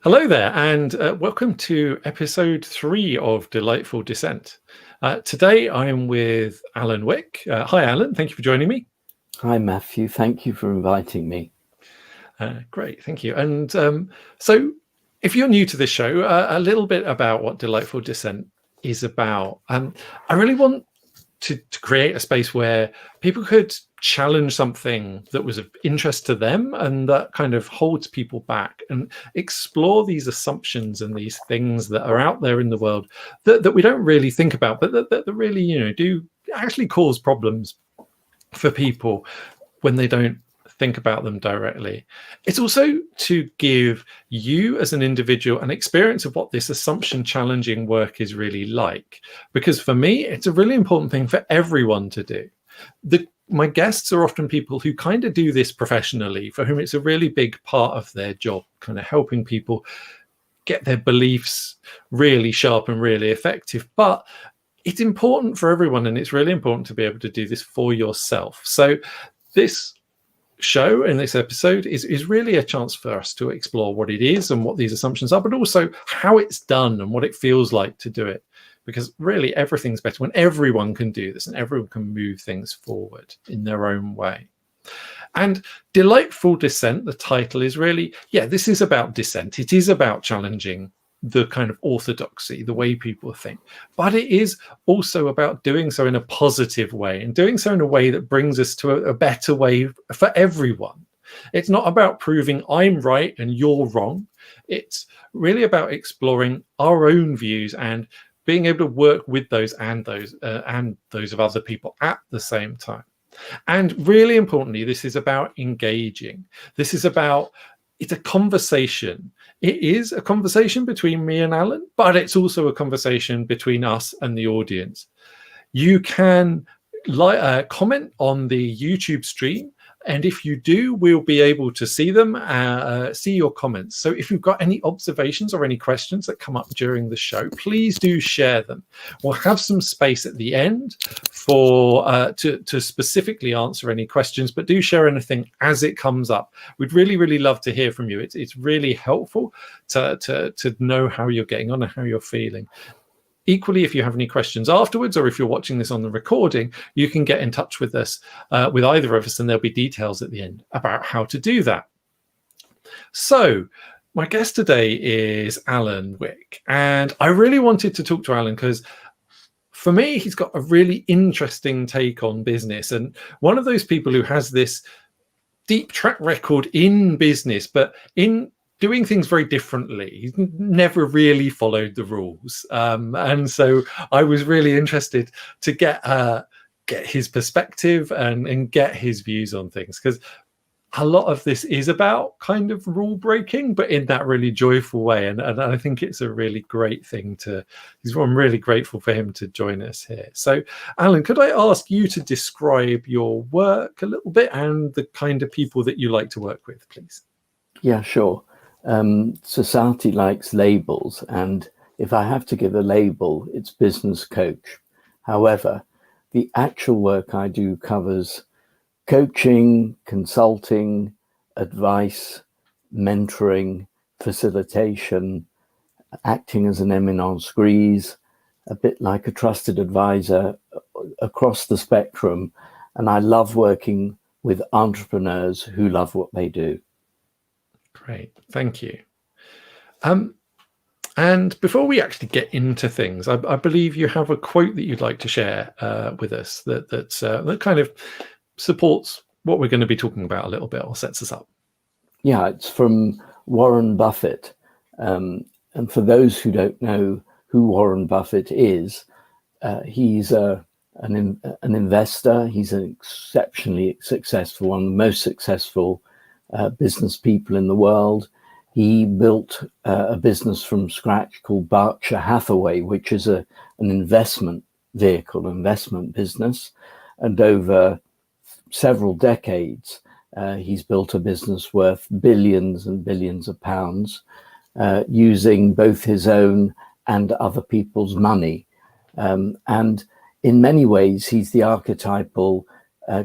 Hello there, and welcome to episode 3 of Delightful Dissent. Today I'm with Alan Wick. Hi, Alan. Thank you for joining me. Hi, Matthew. Thank you for inviting me. Great, thank you. And so if you're new to this show, a little bit about what Delightful Dissent is about. I really want to create a space where people could challenge something that was of interest to them and that kind of holds people back, and explore these assumptions and these things that are out there in the world that we don't really think about, but that really, do actually cause problems for people when they don't think about them directly. It's also to give you as an individual an experience of what this assumption challenging work is really like, because for me it's a really important thing for everyone to do. My guests are often people who kind of do this professionally, for whom it's a really big part of their job, kind of helping people get their beliefs really sharp and really effective. But it's important for everyone, and it's really important to be able to do this for yourself. So this show in this episode is really a chance for us to explore what it is and what these assumptions are, but also how it's done and what it feels like to do it. Because really everything's better when everyone can do this and everyone can move things forward in their own way. And Delightful Dissent, the title, is really, this is about dissent. It is about challenging the kind of orthodoxy, the way people think, but it is also about doing so in a positive way, and doing so in a way that brings us to a better way for everyone. It's not about proving I'm right and you're wrong. It's really about exploring our own views and being able to work with those and those of other people at the same time. And really importantly, this is about engaging. It's a conversation. It is a conversation between me and Alan, but it's also a conversation between us and the audience. You can comment on the YouTube stream, and if you do, we'll be able to see them, see your comments. So if you've got any observations or any questions that come up during the show, please do share them. We'll have some space at the end for to specifically answer any questions, but do share anything as it comes up. We'd really, really love to hear from you. It's really helpful to know how you're getting on and how you're feeling. Equally, if you have any questions afterwards, or if you're watching this on the recording, you can get in touch with us, with either of us, and there'll be details at the end about how to do that. So my guest today is Alan Wick, and I really wanted to talk to Alan because for me, he's got a really interesting take on business, and one of those people who has this deep track record in business, but in doing things very differently. He's never really followed the rules, and so I was really interested to get his perspective and get his views on things, because a lot of this is about kind of rule breaking, but in that really joyful way, and I think it's a really great thing I'm really grateful for him to join us here. So Alan, could I ask you to describe your work a little bit and the kind of people that you like to work with, please? Yeah, sure. Society likes labels, and if I have to give a label, it's business coach. However, the actual work I do covers coaching, consulting, advice, mentoring, facilitation, acting as an eminence grise, a bit like a trusted advisor across the spectrum. And I love working with entrepreneurs who love what they do. Great, thank you. And before we actually get into things, I believe you have a quote that you'd like to share with us that kind of supports what we're going to be talking about a little bit, or sets us up. Yeah, it's from Warren Buffett. And for those who don't know who Warren Buffett is, he's an investor. He's an exceptionally successful, one of the most successful business people in the world. He built a business from scratch called Berkshire Hathaway, which is an investment vehicle, investment business. And over several decades, he's built a business worth billions and billions of pounds, using both his own and other people's money. And in many ways, he's the archetypal,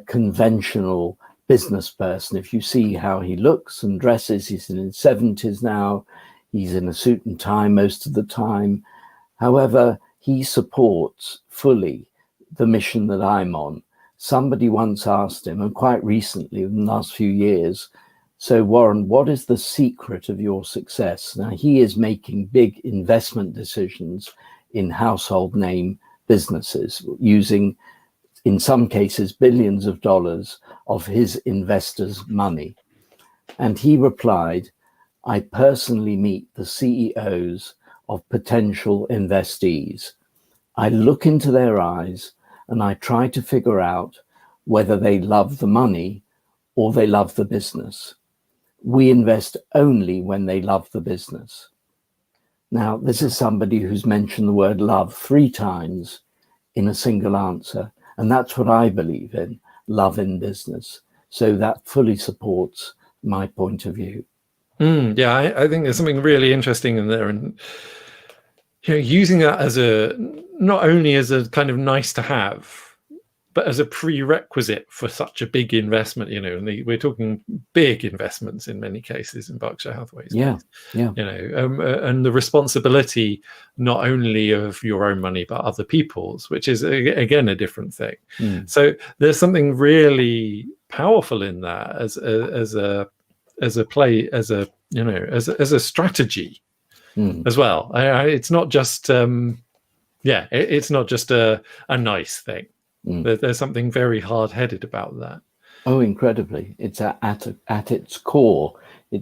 conventional business person. If you see how he looks and dresses, he's in his 70s now. He's in a suit and tie most of the time. However, he supports fully the mission that I'm on. Somebody once asked him, and quite recently, in the last few years, so Warren, what is the secret of your success? Now, he is making big investment decisions in household name businesses, using, in some cases, billions of dollars of his investors' money. And he replied, I personally meet the CEOs of potential investees. I look into their eyes and I try to figure out whether they love the money or they love the business. We invest only when they love the business. Now, this is somebody who's mentioned the word love 3 times in a single answer. And that's what I believe in, love in business. So that fully supports my point of view. Yeah, I think there's something really interesting in there, and using that as not only as a kind of nice to have, but as a prerequisite for such a big investment. And we're talking big investments in many cases in Berkshire Hathaway's case. And the responsibility not only of your own money but other people's, which is again a different thing. So there's something really powerful in that as a strategy as well. It's not just it's not just a nice thing. There's something very hard-headed about that. Oh, incredibly! It's at its core.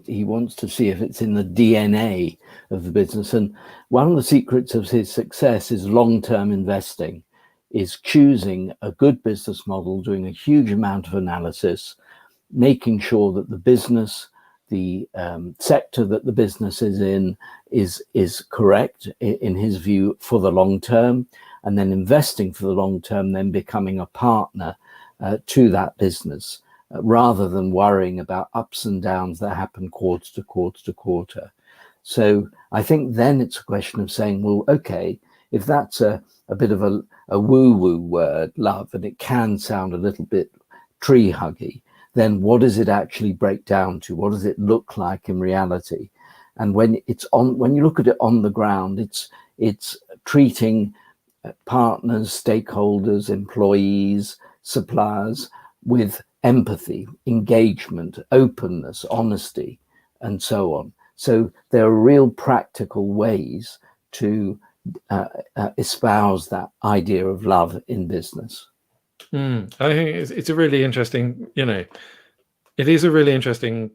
He wants to see if it's in the DNA of the business. And one of the secrets of his success is long-term investing, is choosing a good business model, doing a huge amount of analysis, making sure that the business, the sector that the business is in is correct in his view for the long term, and then investing for the long term, then becoming a partner to that business, rather than worrying about ups and downs that happen quarter to quarter to quarter. So I think then it's a question of saying, well, okay, if that's a bit of a woo-woo word, love, and it can sound a little bit tree-huggy, then what does it actually break down to? What does it look like in reality? And when you look at it on the ground, it's treating partners, stakeholders, employees, suppliers with empathy, engagement, openness, honesty, and so on. So there are real practical ways to espouse that idea of love in business. I think it's a really interesting, it is a really interesting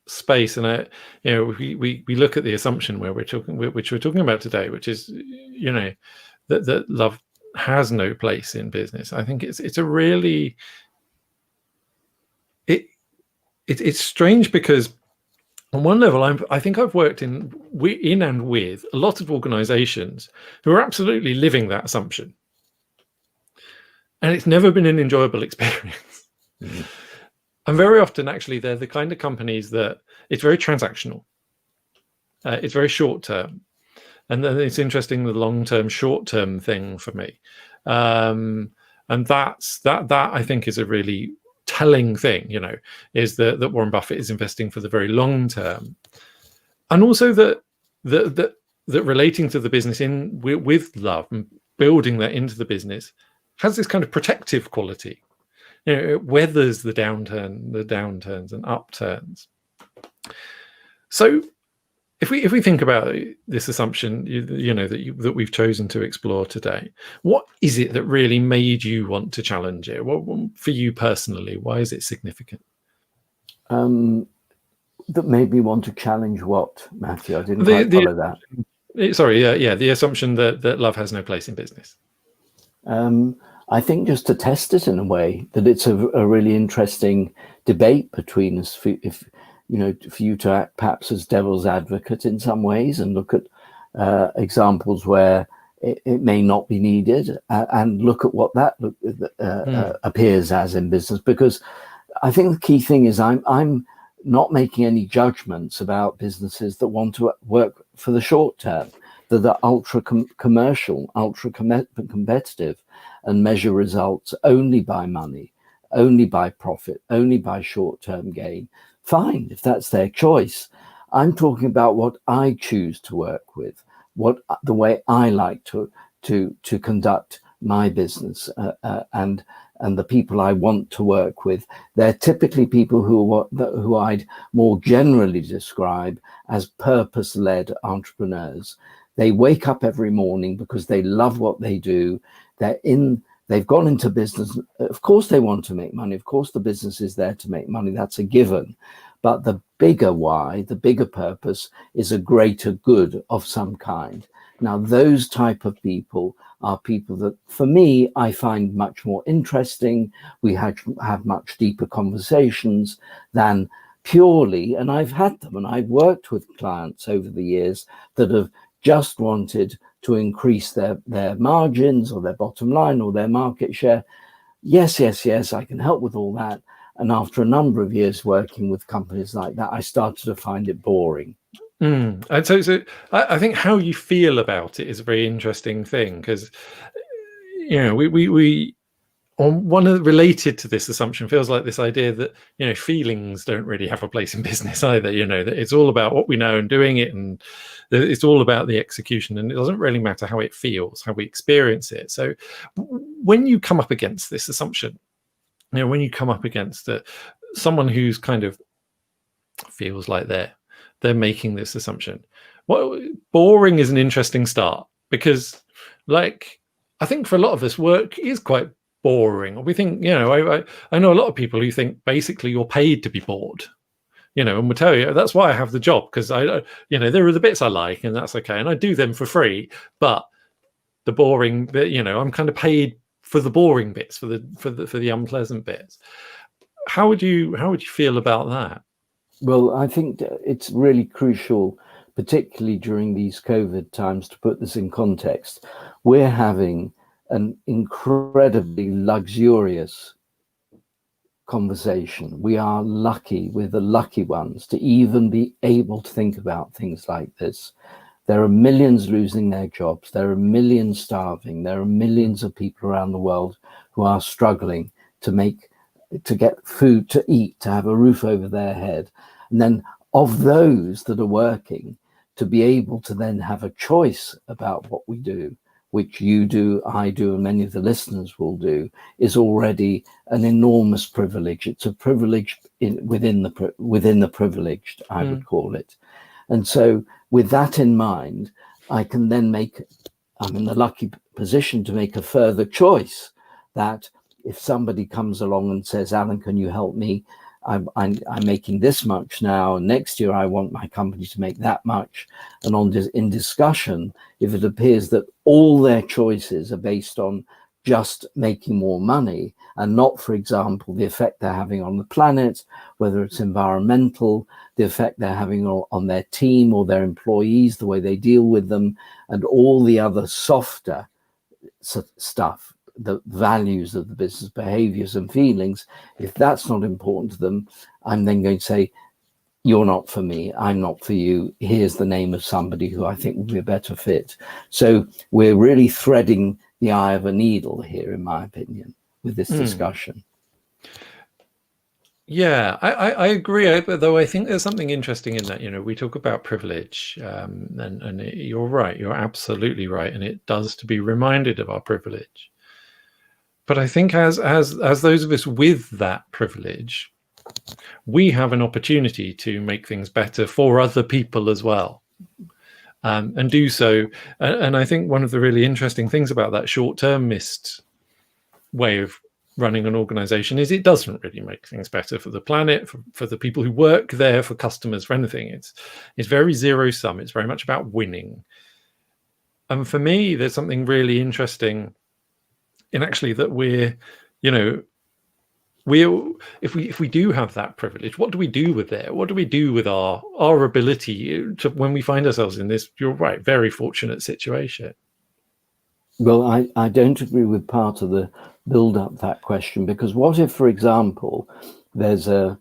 space, and we look at the assumption which we're talking about today, which is that love has no place in business. I think it's a really it's strange, because on one level I think I've worked in and with a lot of organizations who are absolutely living that assumption, and it's never been an enjoyable experience. And very often, actually, they're the kind of companies that it's very transactional. It's very short term. And then it's interesting, the long-term, short-term thing for me. And that I think is a really telling thing, is that Warren Buffett is investing for the very long term. And also that relating to the business with love and building that into the business has this kind of protective quality. It weathers the downturns and upturns. So if we think about this assumption, that we've chosen to explore today, what is it that really made you want to challenge it? What, for you personally, why is it significant? That made me want to challenge what, Matthew? I didn't quite follow that. Sorry, the assumption that love has no place in business. I think just to test it in a way, that it's a really interesting debate between us, for you to act perhaps as devil's advocate in some ways and look at examples where it may not be needed, and look at what that appears as in business. Because I think the key thing is I'm not making any judgments about businesses that want to work for the short term, that are ultra commercial, ultra competitive, and measure results only by money, only by profit, only by short-term gain. Fine, if that's their choice. I'm talking about what I choose to work with, what the way I like to conduct my business, and the people I want to work with. They're typically people who I'd more generally describe as purpose-led entrepreneurs. They wake up every morning because they love what they do. They've gone into business. Of course they want to make money. Of course the business is there to make money. That's a given. But the bigger why, the bigger purpose is a greater good of some kind. Now, those type of people are people that, for me, I find much more interesting. We have much deeper conversations than purely, and I've had them, and I've worked with clients over the years that have just wanted to increase their margins or their bottom line or their market share. Yes, I can help with all that. And after a number of years working with companies like that, I started to find it boring. And so I think how you feel about it is a very interesting thing, because we on one of related to this assumption feels like this idea that feelings don't really have a place in business either. That it's all about what we know and doing it, and it's all about the execution, and it doesn't really matter how it feels, how we experience it. So when you come up against this assumption, when you come up against someone who's kind of feels like they're making this assumption, boring is an interesting start, because I think for a lot of us, work is quite boring. We think, I know a lot of people who think basically you're paid to be bored, and we'll tell you that's why I have the job, because there are the bits I like, and that's okay, and I do them for free. But the boring bit, I'm kind of paid for the boring bits, for the unpleasant bits. How would you feel about that? Well, I think it's really crucial, particularly during these COVID times, to put this in context. We're having an incredibly luxurious conversation. We are lucky, we're the lucky ones to even be able to think about things like this. There are millions losing their jobs. There are millions starving. There are millions of people around the world who are struggling to get food to eat, to have a roof over their head. And then of those that are working, to be able to then have a choice about what we do, which you do, I do, and many of the listeners will do, is already an enormous privilege. It's a privilege within the privileged, I would call it. And so with that in mind, I can then I'm in the lucky position to make a further choice, that if somebody comes along and says, Alan, can you help me? I'm making this much now, and next year I want my company to make that much. And in discussion, if it appears that all their choices are based on just making more money, and not, for example, the effect they're having on the planet, whether it's environmental, the effect they're having on their team or their employees, the way they deal with them, and all the other softer stuff, the values of the business, behaviors and feelings, if that's not important to them, I'm then going to say, you're not for me, I'm not for you, here's the name of somebody who I think will be a better fit. So we're really threading the eye of a needle here, in my opinion, with this discussion. Yeah, I agree, though I think there's something interesting in that. We talk about privilege, and you're right, you're absolutely right, and it does to be reminded of our privilege. But I think as those of us with that privilege, we have an opportunity to make things better for other people as well, and do so. And I think one of the really interesting things about that short-termist way of running an organization is it doesn't really make things better for the planet, for the people who work there, for customers, for anything. It's very zero-sum. It's very much about winning. And for me, there's something really interesting in actually that if we do have that privilege, what do we do with it? What do we do with our ability to, when we find ourselves in this, you're right, very fortunate situation? Well, I don't agree with part of the build up that question, because what if, for example, there's a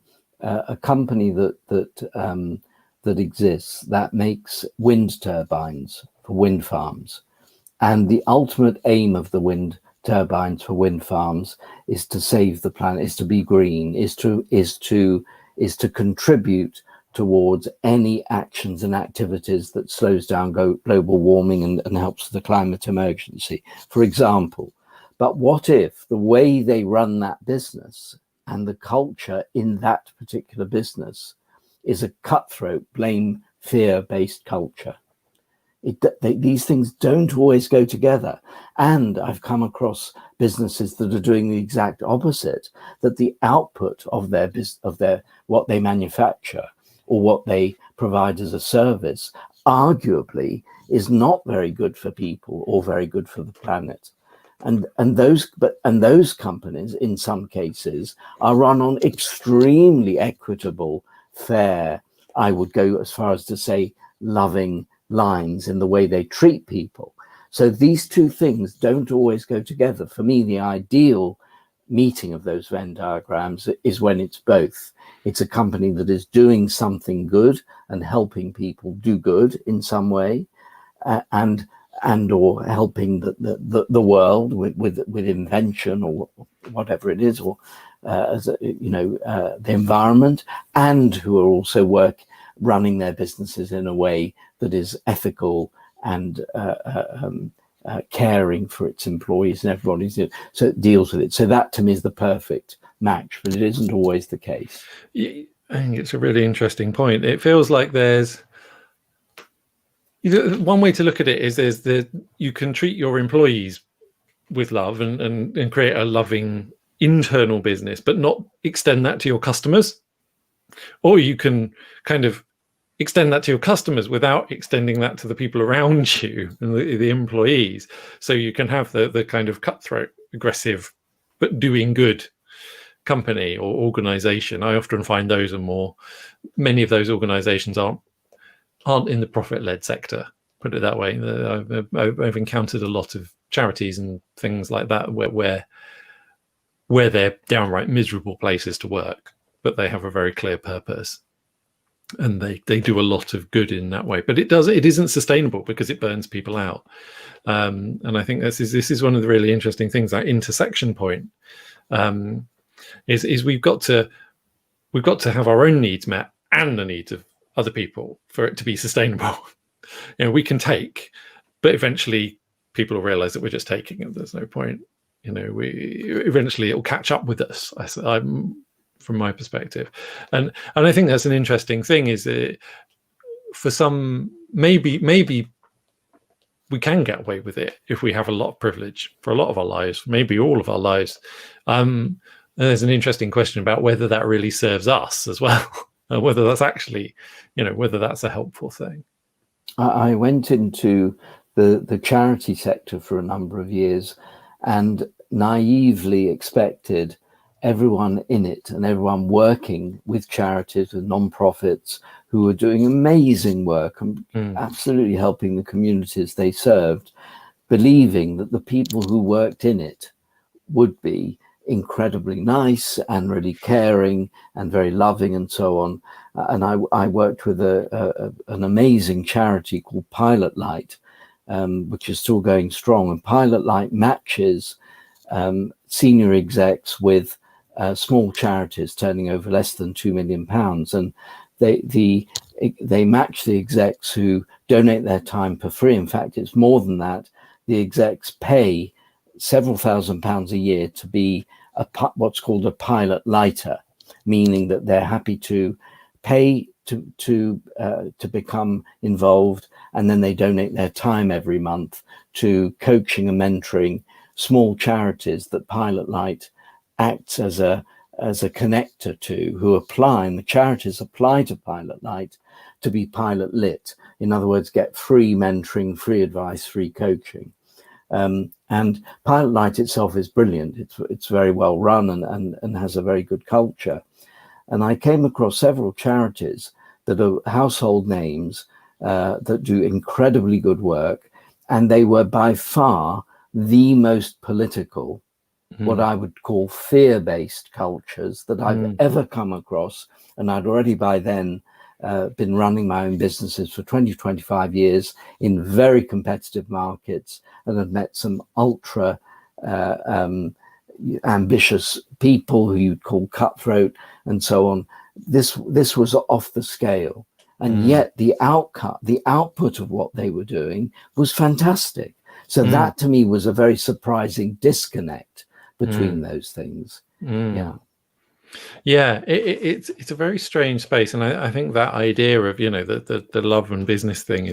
company that exists that makes wind turbines for wind farms, and the ultimate aim of the wind turbines for wind farms is to save the planet, is to be green, is to contribute towards any actions and activities that slows down global warming and helps the climate emergency, for example. But what if the way they run that business and the culture in that particular business is a cutthroat, blame, fear-based culture? These things don't always go together. And I've come across businesses that are doing the exact opposite, that the output of their what they manufacture or what they provide as a service arguably is not very good for people or very good for the planet. And those companies in some cases are run on extremely equitable, fair, I would go as far as to say loving lines in the way they treat people. So these two things don't always go together. For me, the ideal meeting of those Venn diagrams is when it's both. It's a company that is doing something good and helping people do good in some way, and or helping the world with invention or whatever it is, or the environment, and who are also running their businesses in a way that is ethical and caring for its employees and everybody, so it deals with it. So that to me is the perfect match, but it isn't always the case. I think it's a really interesting point. It feels like there's one way to look at it is you can treat your employees with love and create a loving internal business, but not extend that to your customers. Or you can kind of extend that to your customers without extending that to the people around you and the employees. So you can have the kind of cutthroat, aggressive, but doing good company or organization. I often find many of those organizations aren't in the profit-led sector, put it that way. I've encountered a lot of charities and things like that where they're downright miserable places to work, but they have a very clear purpose. And they do a lot of good in that way, but it isn't sustainable because it burns people out. And I think this is one of the really interesting things. That intersection point is we've got to have our own needs met and the needs of other people for it to be sustainable. We can take, but eventually people will realize that we're just taking, and there's no point. Eventually it will catch up with us. I'm from my perspective, and I think that's an interesting thing. Is for some, maybe we can get away with it if we have a lot of privilege for a lot of our lives, maybe all of our lives. There's an interesting question about whether that really serves us as well, whether that's actually, whether that's a helpful thing. I went into the charity sector for a number of years and naively expected everyone in it and everyone working with charities and non-profits who were doing amazing work and absolutely helping the communities they served, believing that the people who worked in it would be incredibly nice and really caring and very loving and so on. And I worked with an amazing charity called Pilot Light, which is still going strong. And Pilot Light matches senior execs with small charities turning over less than £2 million. And they match the execs who donate their time for free. In fact, it's more than that. The execs pay several £1,000s a year to be what's called a pilot lighter, meaning that they're happy to pay to become involved, and then they donate their time every month to coaching and mentoring small charities that Pilot Light acts as a connector to, who apply, and the charities apply to Pilot Light to be pilot lit. In other words, get free mentoring, free advice, free coaching. And Pilot Light itself is brilliant. It's very well run and has a very good culture. And I came across several charities that are household names that do incredibly good work, and they were by far the most political, what I would call fear-based cultures that I've ever come across. And I'd already by then been running my own businesses for 25 years in very competitive markets, and had met some ultra ambitious people who you'd call cutthroat and so on. this was off the scale, and yet the output of what they were doing was fantastic. So that to me was a very surprising disconnect between those things. It's a very strange space, and I think that idea of the love and business thing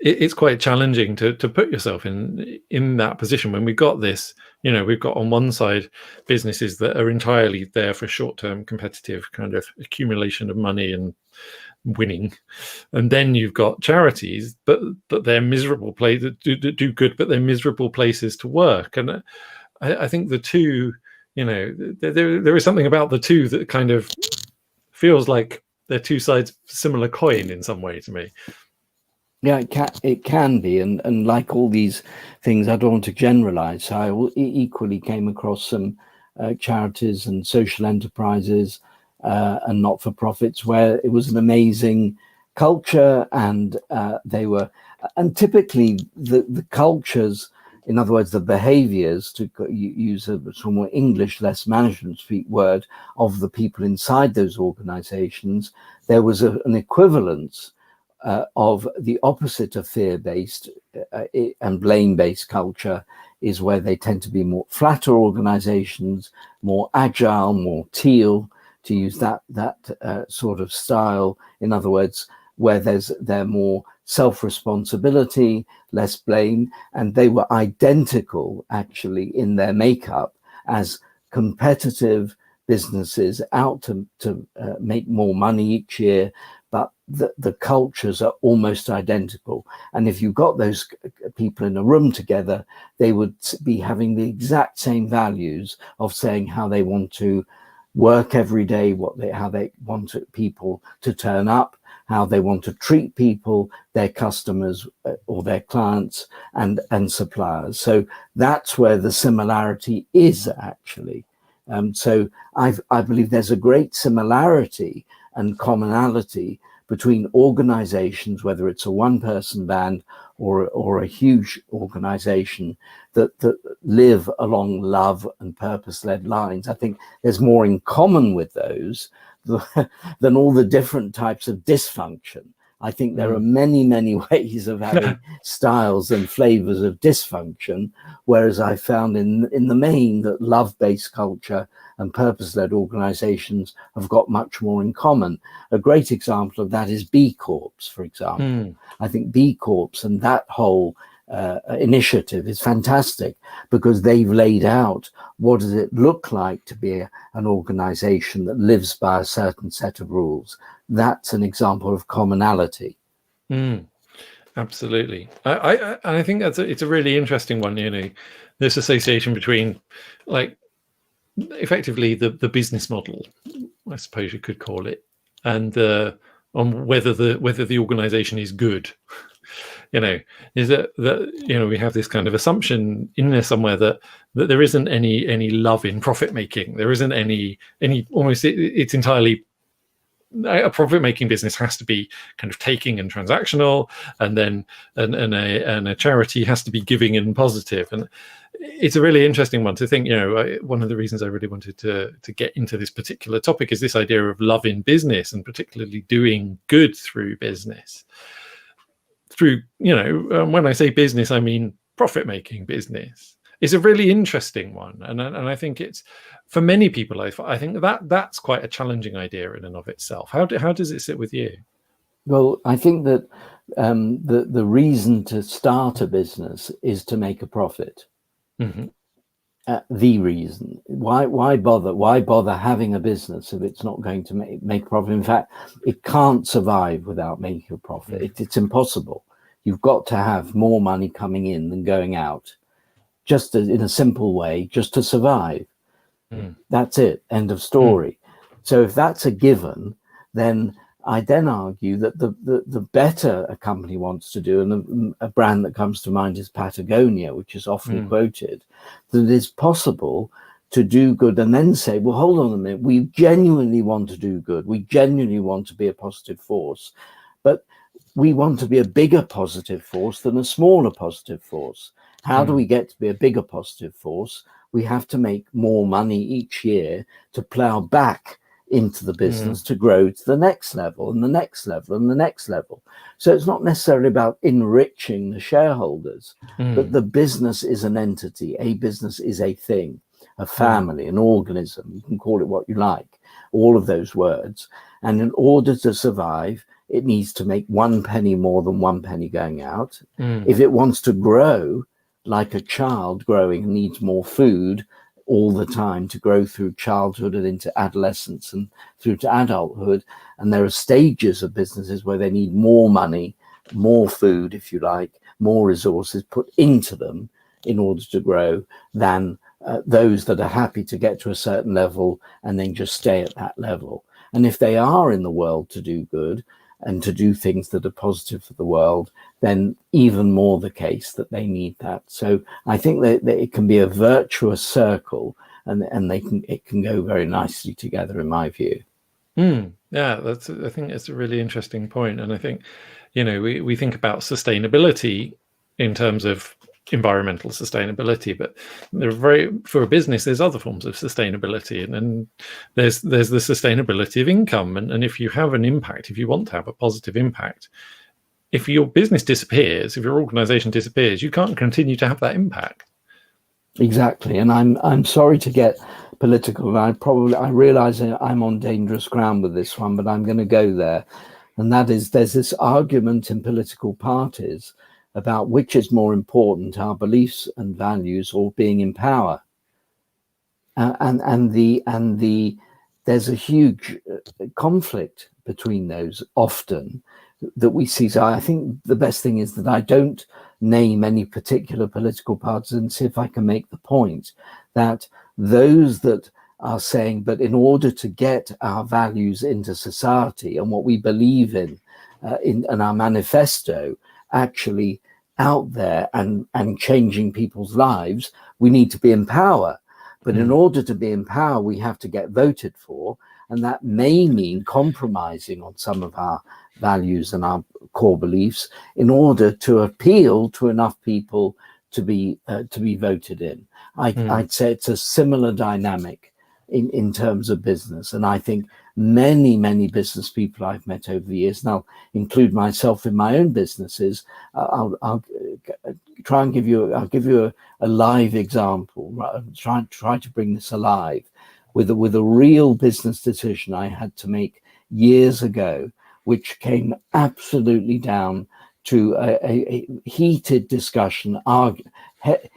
it's quite challenging to put yourself in that position when we've got this. We've got on one side businesses that are entirely there for short-term competitive kind of accumulation of money and winning, and then you've got charities, but they're miserable places that do good, but they're miserable places to work. And I think the two, there is something about the two that kind of feels like they're two sides of a similar coin in some way to me. Yeah, it can be, and like all these things, I don't want to generalize. So I equally came across some charities and social enterprises and not-for-profits where it was an amazing culture, and they were, and typically the cultures, in other words, the behaviors, to use a somewhat English, less management speak word, of the people inside those organizations, there was an equivalence of the opposite of fear-based and blame-based culture, is where they tend to be more flatter organizations, more agile, more teal, to use that sort of style. In other words, where they're more self-responsibility, less blame, and they were identical actually in their makeup as competitive businesses out to make more money each year, but the cultures are almost identical. And if you got those people in a room together, they would be having the exact same values of saying how they want to work every day, how they want people to turn up, how they want to treat people, their customers or their clients and suppliers. So that's where the similarity is actually. So I believe there's a great similarity and commonality between organizations, whether it's a one-person band or a huge organization that live along love and purpose-led lines. I think there's more in common with those than all the different types of dysfunction. I think there are many, many ways of having styles and flavors of dysfunction, whereas I found in the main that love-based culture and purpose-led organizations have got much more in common. A great example of that is B Corps, for example. I think B Corps and that whole initiative is fantastic, because they've laid out what does it look like to be an organization that lives by a certain set of rules. That's an example of commonality. Absolutely. I think it's a really interesting one, this association between, like, effectively the business model, I suppose you could call it, and on whether the organization is good. Is that we have this kind of assumption in there somewhere that there isn't any love in profit making. There isn't any almost, it's entirely, a profit-making business has to be kind of taking and transactional, and then and a charity has to be giving and positive. And it's a really interesting one to think. One of the reasons I really wanted to get into this particular topic is this idea of love in business, and particularly doing good through business. Through when I say business, I mean profit-making business. It's a really interesting one, and I think it's, for many people, I think that's quite a challenging idea in and of itself. How does it sit with you? Well, I think that the reason to start a business is to make a profit. The reason why bother having a business if it's not going to make a profit? In fact, it can't survive without making a profit. It's impossible. You've got to have more money coming in than going out, just in a simple way, just to survive. That's it. End of story. So if that's a given, then I then argue that the better a company wants to do, and a brand that comes to mind is Patagonia, which is often quoted, that it is possible to do good and then say, well, hold on a minute, we genuinely want to do good. We genuinely want to be a positive force, but we want to be a bigger positive force than a smaller positive force. How do we get to be a bigger positive force? We have to make more money each year to plow back into the business to grow to the next level and the next level and the next level. So it's not necessarily about enriching the shareholders, but the business is an entity. A business is a thing, a family, an organism. You can call it what you like, all of those words. And in order to survive, it needs to make 1 penny more than 1 penny going out. If it wants to grow like a child growing and needs more food all the time to grow through childhood and into adolescence and through to adulthood. And there are stages of businesses where they need more money, more food, if you like, more resources put into them in order to grow than those that are happy to get to a certain level and then just stay at that level. And if they are in the world to do good and to do things that are positive for the world, then even more the case that they need that. So I think that it can be a virtuous circle, and it can go very nicely together, in my view. Yeah, I think it's a really interesting point. And I think, we think about sustainability in terms of environmental sustainability, but for a business, there's other forms of sustainability, and there's the sustainability of income. And if you have an impact, if you want to have a positive impact, if your business disappears, if your organization disappears, you can't continue to have that impact. Exactly. And I'm sorry to get political, and I realize I'm on dangerous ground with this one, but I'm going to go there. And that is, there's this argument in political parties about which is more important, our beliefs and values or being in power. There's a huge conflict between those often that we see. So I think the best thing is that I don't name any particular political parties and see if I can make the point that those that are saying, but in order to get our values into society and what we believe in our manifesto actually out there and changing people's lives, we need to be in power. But in order to be in power, we have to get voted for. And that may mean compromising on some of our values and our core beliefs in order to appeal to enough people to be voted in. I'd say it's a similar dynamic in terms of business. And I think many business people I've met over the years, and I'll include myself in my own businesses, I'll try and give you a live example, try to bring this alive with a real business decision I had to make years ago, which came absolutely down to a heated discussion,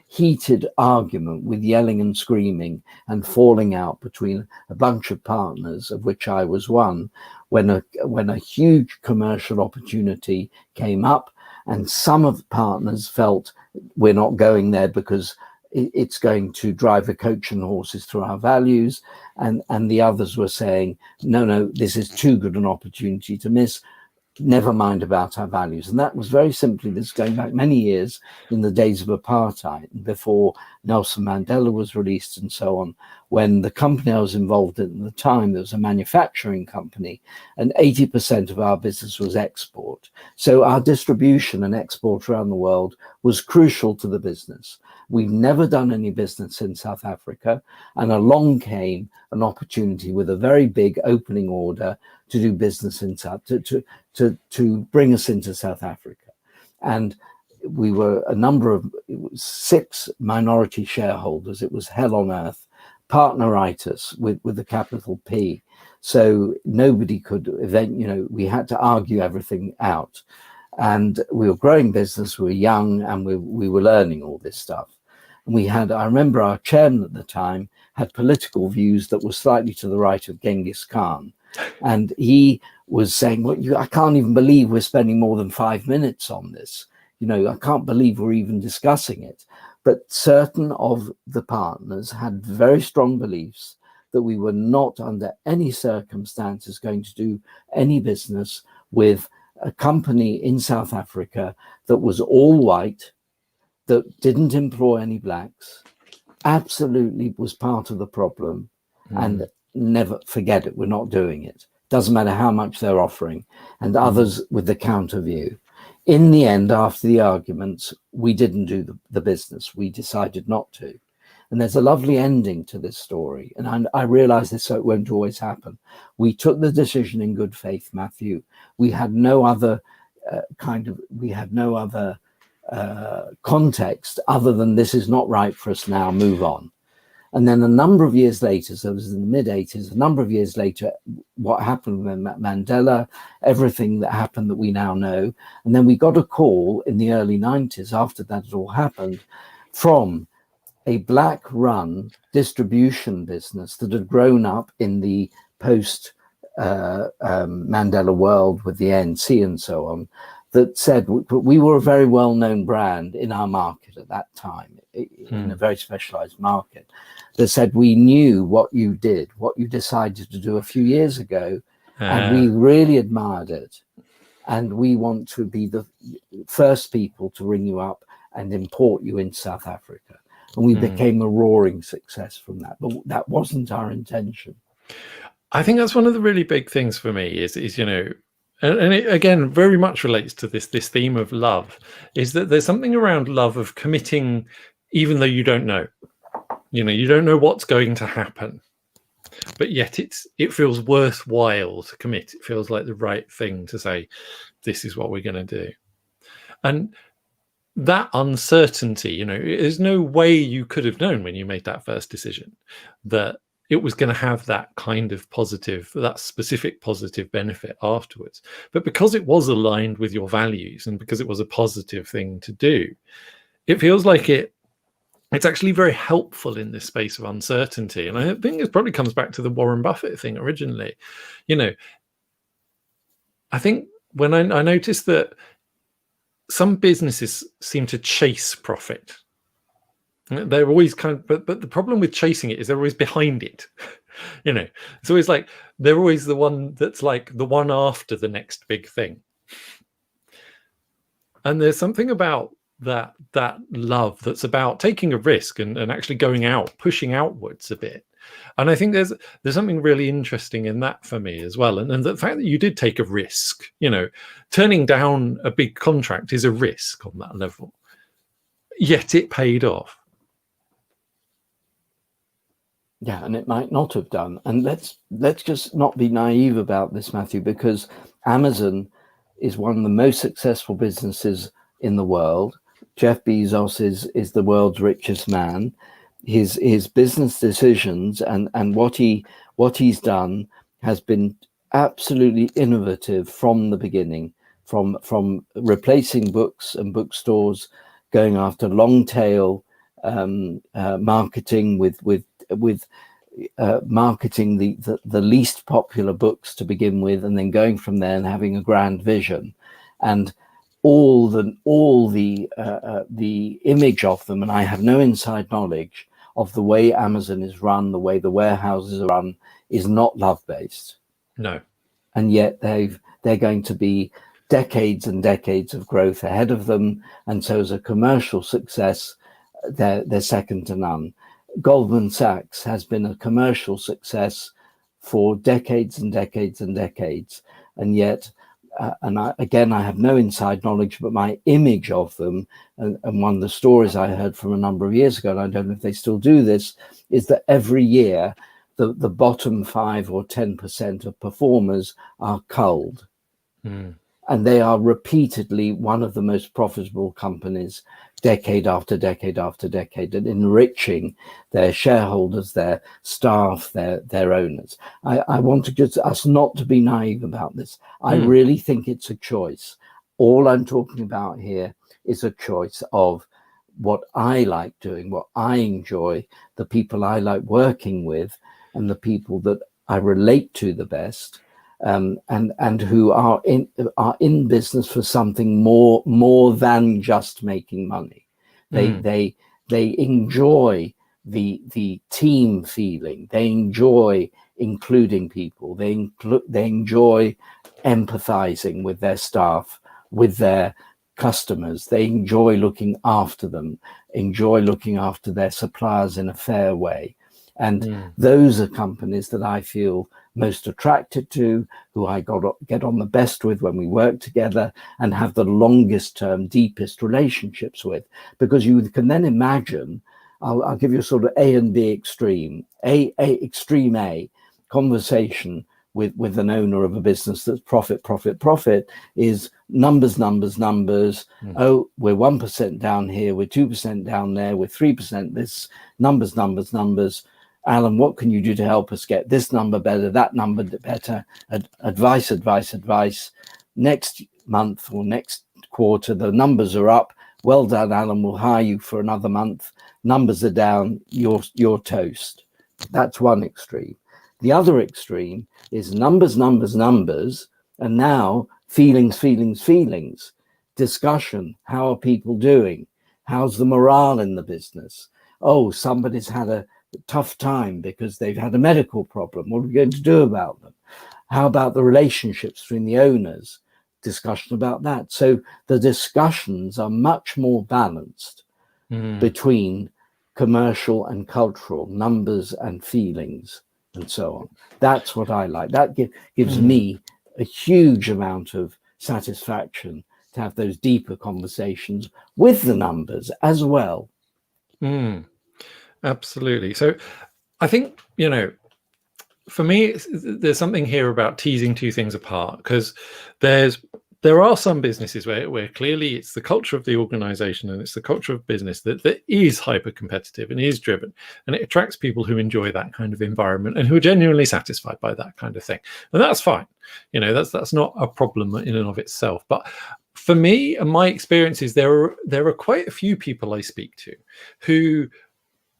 heated argument with yelling and screaming and falling out between a bunch of partners, of which I was one, when a huge commercial opportunity came up, and some of the partners felt we're not going there because it's going to drive a coach and horses through our values, and the others were saying, no, this is too good an opportunity to miss. Never mind about our values. And that was very simply, this going back many years in the days of apartheid, before Nelson Mandela was released and so on, when the company I was involved in at the time, there was a manufacturing company, and 80% of our business was export. So our distribution and export around the world was crucial to the business. We've never done any business in South Africa, and along came an opportunity with a very big opening order to do business in to bring us into South Africa. And we were a number of 6 minority shareholders. It was hell on earth, partneritis with a capital P. So nobody could we had to argue everything out. And we were growing business, we were young, and we were learning all this stuff. And I remember our chairman at the time had political views that were slightly to the right of Genghis Khan. And he was saying, well, I can't even believe we're spending more than 5 minutes on this. I can't believe we're even discussing it. But certain of the partners had very strong beliefs that we were not under any circumstances going to do any business with a company in South Africa that was all white, that didn't employ any blacks, absolutely was part of the problem, and never forget it, we're not doing it. Doesn't matter how much they're offering, and others with the counter view. In the end, after the arguments, we didn't do the business. We decided not to. And there's a lovely ending to this story. And I realize this, so it won't always happen. We took the decision in good faith, Matthew. We had no other context other than this is not right for us now, move on. And then a number of years later, so it was in the mid-'80s, a number of years later, what happened with Mandela, everything that happened that we now know. And then we got a call in the early 90s, after that had all happened, from a black-run distribution business that had grown up in the post-Mandela world with the ANC and so on, that said, we were a very well-known brand in our market at that time, in a very specialized market, that said, we knew what you did, what you decided to do a few years ago, and we really admired it. And we want to be the first people to ring you up and import you into South Africa. And we became a roaring success from that. But that wasn't our intention. I think that's one of the really big things for me is you know, and it again very much relates to this theme of love, is that there's something around love of committing even though you don't know. You know, you don't know what's going to happen, but yet it feels worthwhile to commit. It feels like the right thing to say, this is what we're going to do. And that uncertainty, you know, there's no way you could have known when you made that first decision that it was going to have that kind of positive, that specific positive benefit afterwards. But because it was aligned with your values and because it was a positive thing to do, it feels like it's actually very helpful in this space of uncertainty. And I think it probably comes back to the Warren Buffett thing originally. You know, I think when I noticed that some businesses seem to chase profit. They're always kind of, but the problem with chasing it is they're always behind it. You know, it's always like they're always the one that's like the one after the next big thing. And there's something about that love that's about taking a risk and actually going out, pushing outwards a bit. And I think there's something really interesting in that for me as well. And the fact that you did take a risk, you know, turning down a big contract is a risk on that level, yet it paid off. Yeah, and it might not have done. And let's just not be naive about this, Matthew, because Amazon is one of the most successful businesses in the world. Jeff Bezos is the world's richest man. His business decisions and what he's done has been absolutely innovative from the beginning, from replacing books and bookstores, going after long tail marketing with marketing the least popular books to begin with, and then going from there and having a grand vision, and all the image of them. And I have no inside knowledge of the way Amazon is run, the way the warehouses are run, is not love-based. No. And yet they're going to be decades and decades of growth ahead of them. And so as a commercial success, they're second to none. Goldman Sachs has been a commercial success for decades and decades and decades. And yet, I have no inside knowledge, but my image of them, and one of the stories I heard from a number of years ago, and I don't know if they still do this, is that every year the bottom 5 or 10% of performers are culled. And they are repeatedly one of the most profitable companies decade after decade after decade, and enriching their shareholders, their staff, their owners. I want to just us not to be naive about this. I really think it's a choice. All I'm talking about here is a choice of what I like doing, what I enjoy, the people I like working with, and the people that I relate to the best. And who are in business for something more than just making money. They enjoy the team feeling. They enjoy including people. They enjoy empathizing with their staff, with their customers. They enjoy looking after them. Enjoy looking after their suppliers in a fair way. And those are companies that I feel most attracted to, who I get on the best with when we work together, and have the longest term, deepest relationships with. Because you can then imagine I'll give you a sort of A and B extreme. Extreme A conversation with an owner of a business that's profit is numbers. Oh, we're 1% down here, we're 2% down there, we're 3% this, numbers. Alan, what can you do to help us get this number better, that number better? Advice. Next month or next quarter, the numbers are up. Well done, Alan, we'll hire you for another month. Numbers are down, you're toast. That's one extreme. The other extreme is numbers, and now feelings. Discussion, how are people doing? How's the morale in the business? Oh, somebody's had a tough time because they've had a medical problem. What are we going to do about them? How about the relationships between the owners? Discussion about that. So the discussions are much more balanced between commercial and cultural, numbers and feelings, and so on. That's what I like. That gives me a huge amount of satisfaction to have those deeper conversations with the numbers as well. Absolutely. So I think, for me, there's something here about teasing two things apart, because there are some businesses where clearly it's the culture of the organization and it's the culture of business that is hyper competitive and is driven, and it attracts people who enjoy that kind of environment and who are genuinely satisfied by that kind of thing. And that's fine. That's not a problem in and of itself. But for me and my experiences, there are quite a few people I speak to who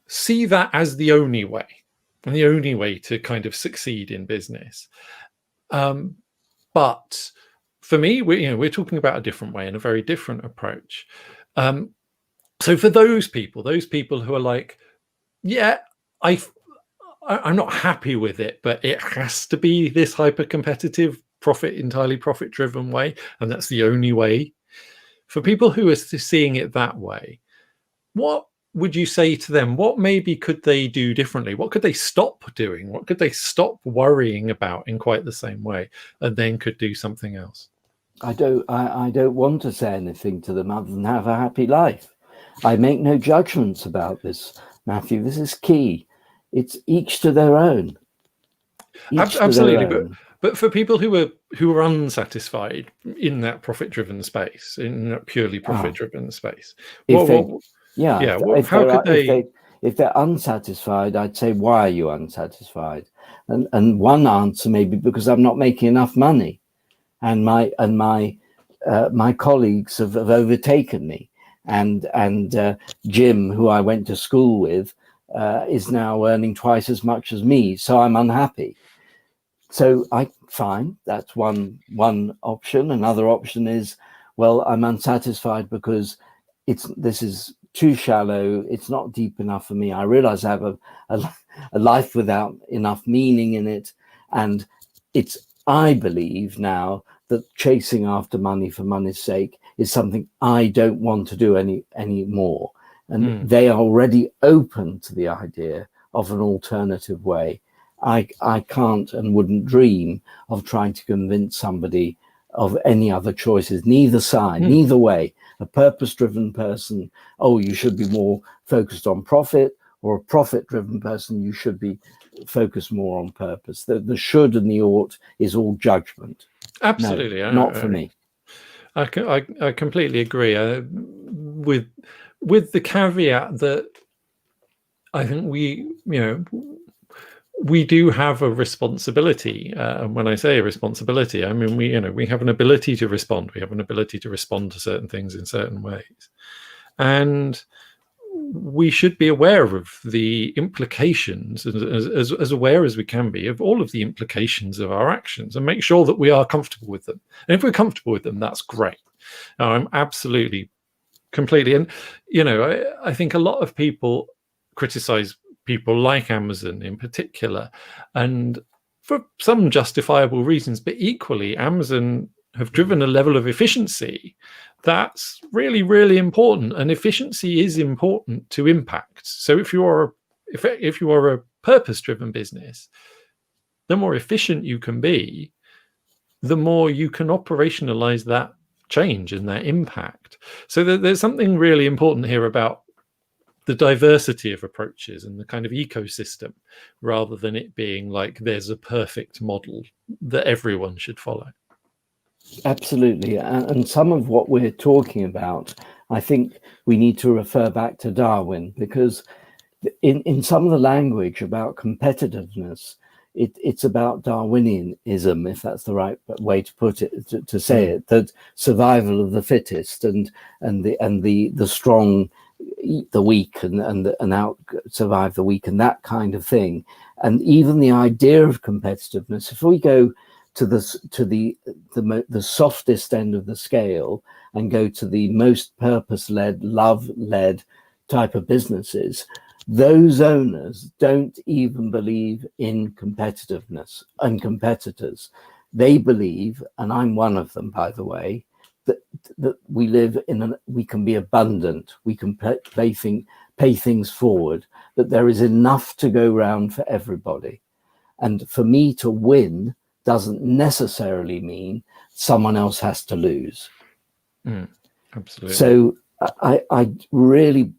see that as the only way, and the only way to kind of succeed in business. But for me, we're talking about a different way and a very different approach. So for those people who are like, yeah, I'm not happy with it, but it has to be this hyper competitive, entirely profit driven way, and that's the only way. For people who are seeing it that way, what would you say to them? What maybe could they do differently? What could they stop doing? What could they stop worrying about in quite the same way, and then could do something else? I don't want to say anything to them other than have a happy life. I make no judgments about this, Matthew. This is key. It's each to their own. Absolutely. But for people who are unsatisfied in that profit-driven space, in that purely profit-driven space, if they're unsatisfied, I'd say, why are you unsatisfied? And one answer may be because I'm not making enough money, and my colleagues have overtaken me, and Jim, who I went to school with, is now earning twice as much as me, so I'm unhappy. So fine, that's one option. Another option is, well, I'm unsatisfied because this is too shallow. It's not deep enough for me. I realize I have a life without enough meaning in it. And I believe now that chasing after money for money's sake is something I don't want to do anymore. And they are already open to the idea of an alternative way. I can't and wouldn't dream of trying to convince somebody of any other choices, neither side, neither way. A purpose-driven person, you should be more focused on profit, or a profit-driven person, you should be focused more on purpose. The should and the ought is all judgment. Absolutely. No, not for me. I completely agree with the caveat that I think we do have a responsibility. And when I say a responsibility, I mean, we have an ability to respond. We have an ability to respond to certain things in certain ways. And we should be aware of the implications, as aware as we can be, of all of the implications of our actions, and make sure that we are comfortable with them. And if we're comfortable with them, that's great. I'm absolutely, completely. And, I think a lot of people criticize people like Amazon in particular, and for some justifiable reasons, but equally Amazon have driven a level of efficiency that's really, really important, and efficiency is important to impact. So if you are a purpose-driven business, the more efficient you can be, the more you can operationalize that change and that impact. So there's something really important here about the diversity of approaches and the kind of ecosystem, rather than it being like there's a perfect model that everyone should follow. Absolutely. And some of what we're talking about, I think we need to refer back to Darwin, because in some of the language about competitiveness, it's about Darwinianism, if that's the right way to put it, to say it, that survival of the fittest, and the strong eat the weak and out survive the weak, and that kind of thing. And even the idea of competitiveness, if we go to the softest end of the scale and go to the most purpose-led, love-led type of businesses, those owners don't even believe in competitiveness and competitors. They believe, and I'm one of them, by the way, that we live we can be abundant, we can pay things forward, that there is enough to go round for everybody. And for me to win doesn't necessarily mean someone else has to lose. Absolutely. So I really,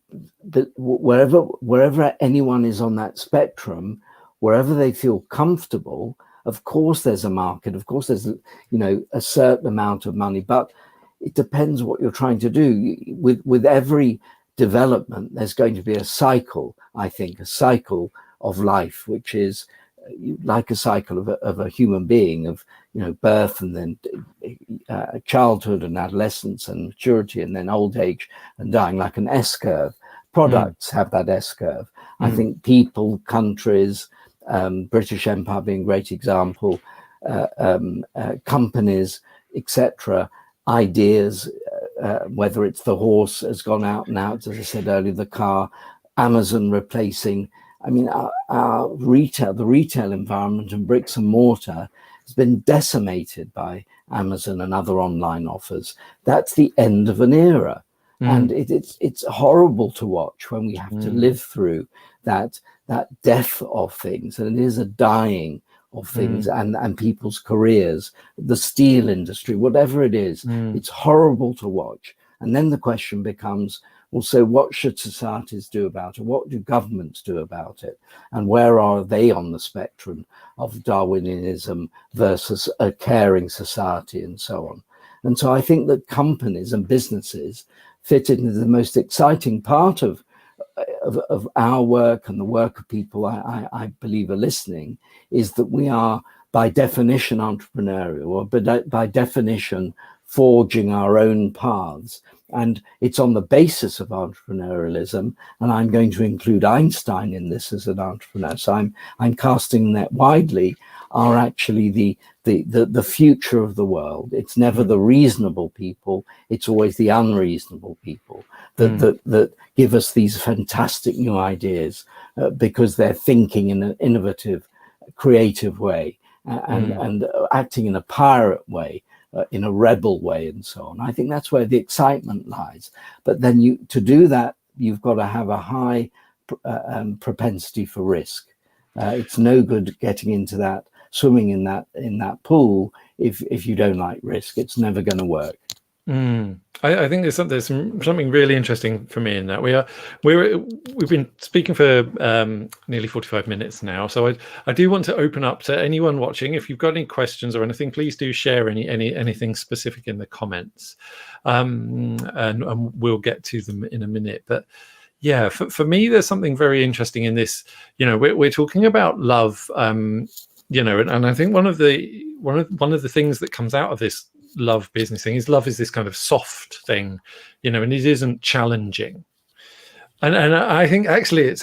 wherever anyone is on that spectrum, wherever they feel comfortable, of course there's a market, of course there's a certain amount of money, but it depends what you're trying to do. With every development, there's going to be a cycle, I think, a cycle of life, which is like a cycle of a human being, of birth, and then childhood and adolescence and maturity, and then old age and dying, like an S-curve. Products have that S-curve. I think people, countries, British Empire being a great example, companies, etc., ideas, whether it's the horse has gone out and out, as I said earlier, the car, Amazon replacing. I mean, the retail environment and bricks and mortar has been decimated by Amazon and other online offers. That's the end of an era. And it's horrible to watch when we have to live through that death of things. And it is a dying of things and people's careers, the steel industry, whatever it is. It's horrible to watch. And then the question becomes, well, so what should societies do about it? What do governments do about it? And where are they on the spectrum of Darwinianism versus a caring society and so on? And so I think that companies and businesses fit into the most exciting part of our work and the work of people I believe are listening, is that we are by definition entrepreneurial, or by definition forging our own paths. And it's on the basis of entrepreneurialism, and I'm going to include Einstein in this as an entrepreneur. So I'm casting that widely, are actually the future of the world. It's never the reasonable people, it's always the unreasonable people that give us these fantastic new ideas because they're thinking in an innovative, creative way, and acting in a pirate way. In a rebel way and so on. I think that's where the excitement lies. But then to do that, you've got to have a high propensity for risk. It's no good getting into that, swimming in that pool if you don't like risk. It's never going to work. I think there's something really interesting for me in that we've been speaking for nearly 45 minutes now, so I do want to open up to anyone watching. If you've got any questions or anything, please do share anything specific in the comments, and we'll get to them in a minute. But yeah, for me, there's something very interesting in this. We're talking about love, and I think one of the things that comes out of this love business thing is love is this kind of soft thing, and it isn't challenging. And I think actually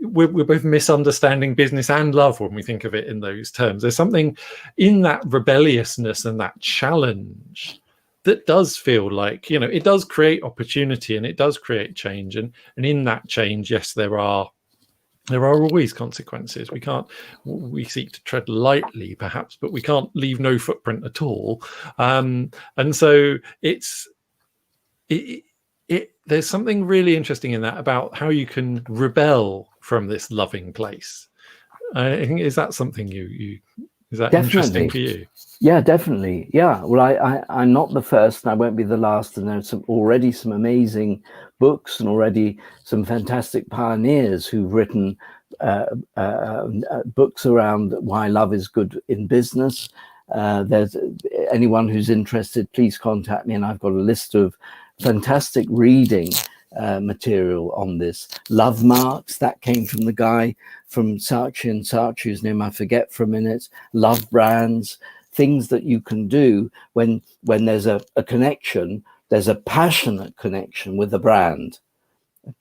we're both misunderstanding business and love when we think of it in those terms. There's something in that rebelliousness and that challenge that does feel like, it does create opportunity and it does create change. And in that change, yes, there are always consequences. We seek to tread lightly, perhaps, but we can't leave no footprint at all. And so there's something really interesting in that about how you can rebel from this loving place. I think, is that something is that interesting for you? Yeah, definitely. Yeah. Well, I'm not the first and I won't be the last. And there's already some amazing books, and already some fantastic pioneers who've written books around why love is good in business. There's anyone who's interested, please contact me, and I've got a list of fantastic reading material on this. Love marks, that came from the guy from Saatchi and Saatchi, whose name I forget for a minute. Love brands, things that you can do when there's a connection, there's a passionate connection with the brand.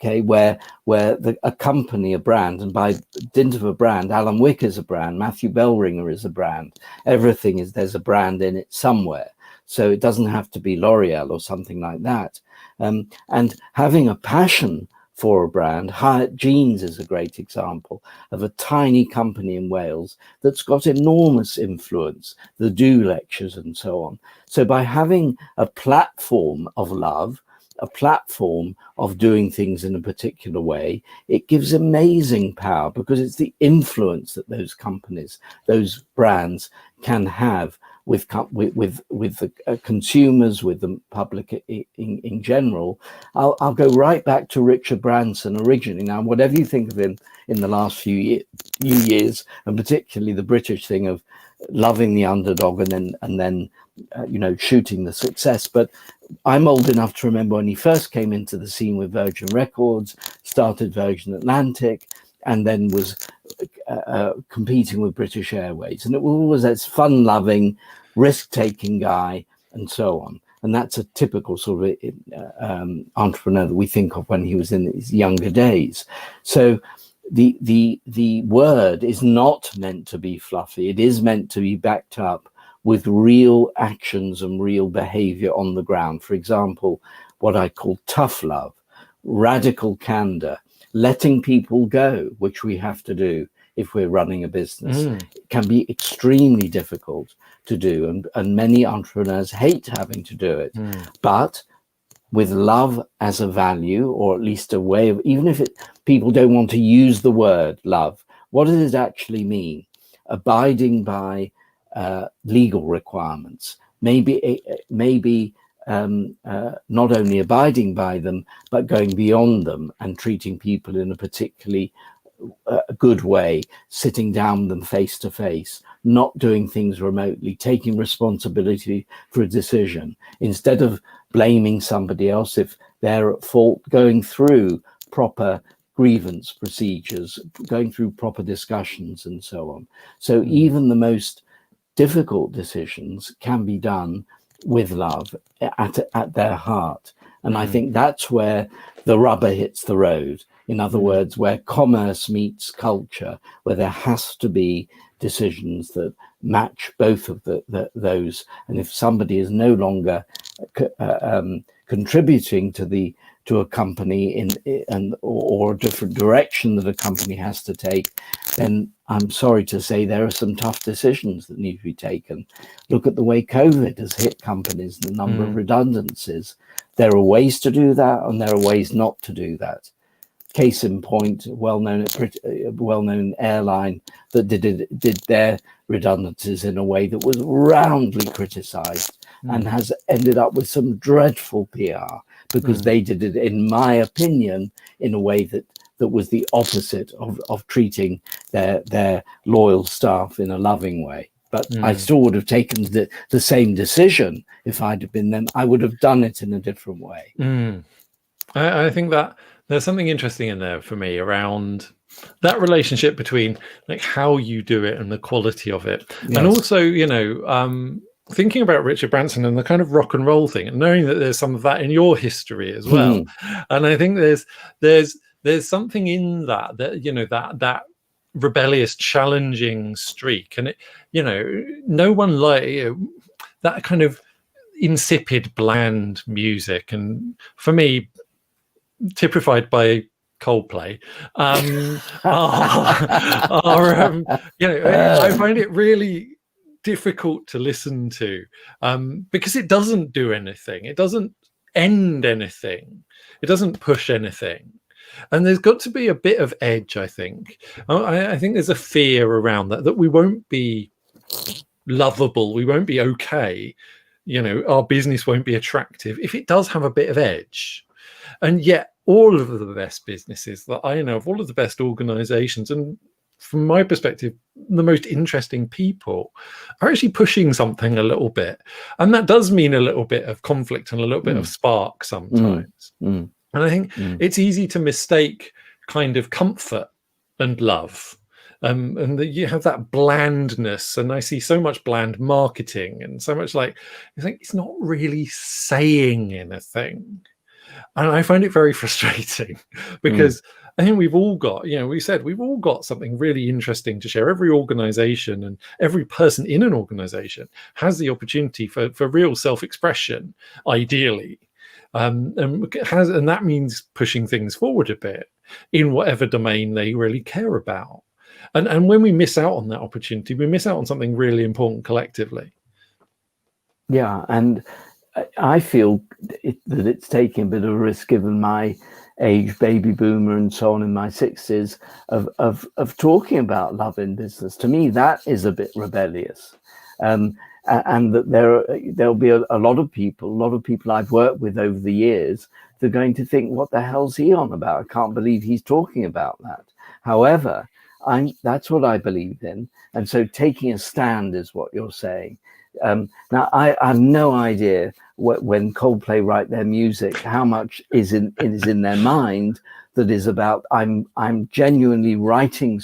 Okay, where a company, a brand, and by dint of a brand, Alan Wick is a brand, Matthew Bellringer is a brand, everything is, there's a brand in it somewhere. So it doesn't have to be L'Oreal or something like that. And having a passion for a brand, Hyatt Jeans is a great example of a tiny company in Wales that's got enormous influence, the Do Lectures and so on. So by having a platform of love, a platform of doing things in a particular way, it gives amazing power, because it's the influence that those companies, those brands can have with the consumers, with the public in general. I'll go right back to Richard Branson originally. Now, whatever you think of him in the last few years, and particularly the British thing of loving the underdog and then you know, shooting the success, but I'm old enough to remember when he first came into the scene with Virgin Records, started Virgin Atlantic, and then was competing with British Airways. And it was always this fun-loving, risk-taking guy, and so on. And that's a typical sort of entrepreneur that we think of when he was in his younger days. So the word is not meant to be fluffy. It is meant to be backed up with real actions and real behavior on the ground. For example, what I call tough love, radical candor, letting people go, which we have to do if we're running a business. It can be extremely difficult to do, and many entrepreneurs hate having to do it. But with love as a value, or at least a way of, even if people don't want to use the word love, what does it actually mean? Abiding by legal requirements, maybe not only abiding by them, but going beyond them and treating people in a particularly good way, sitting down with them face to face, not doing things remotely, taking responsibility for a decision instead of blaming somebody else if they're at fault, going through proper grievance procedures, going through proper discussions and so on. So even the most difficult decisions can be done with love at their heart. And I think that's where the rubber hits the road. In other words, where commerce meets culture, where there has to be decisions that match both of those. And if somebody is no longer contributing to a company or a different direction that a company has to take, then I'm sorry to say there are some tough decisions that need to be taken. Look at the way COVID has hit companies, the number of redundancies. There are ways to do that, and there are ways not to do that. Case in point, well-known airline that did their redundancies in a way that was roundly criticized and has ended up with some dreadful PR because they did it, in my opinion, in a way that was the opposite of treating their loyal staff in a loving way. But I still would have taken the same decision if I'd have been them. I would have done it in a different way. I think that there's something interesting in there for me around that relationship between like how you do it and the quality of it. Yes. And also, you know, thinking about Richard Branson and the kind of rock and roll thing, and knowing that there's some of that in your history as well. And I think there's something in that you know, that rebellious, challenging streak, and it, you know, no one like that kind of insipid, bland music, and for me, typified by Coldplay, you know, I find it really difficult to listen to because it doesn't do anything, it doesn't end anything, it doesn't push anything. And there's got to be a bit of edge, I think. I think there's a fear around that we won't be lovable, we won't be okay, you know, our business won't be attractive if it does have a bit of edge. And yet all of the best businesses that I know of, all of the best organizations, and from my perspective, the most interesting people are actually pushing something a little bit. And that does mean a little bit of conflict and a little bit of spark sometimes. And I think it's easy to mistake kind of comfort and love. And that you have that blandness, and I see so much bland marketing and so much like, you think it's not really saying anything. And I find it very frustrating because I think we've all got, we've all got something really interesting to share. Every organization and every person in an organization has the opportunity for real self-expression, ideally. And that means pushing things forward a bit in whatever domain they really care about. And when we miss out on that opportunity, we miss out on something really important collectively. Yeah, and I feel that it's taking a bit of a risk, given my age, baby boomer and so on, in my 60s, of talking about love in business. To me, that is a bit rebellious. And that there'll be a lot of people I've worked with over the years, they're going to think, what the hell's he on about? I can't believe he's talking about that. However, that's what I believe in. And so taking a stand is what you're saying. Now, I have no idea when Coldplay write their music, how much is in their mind that is about, I'm genuinely writing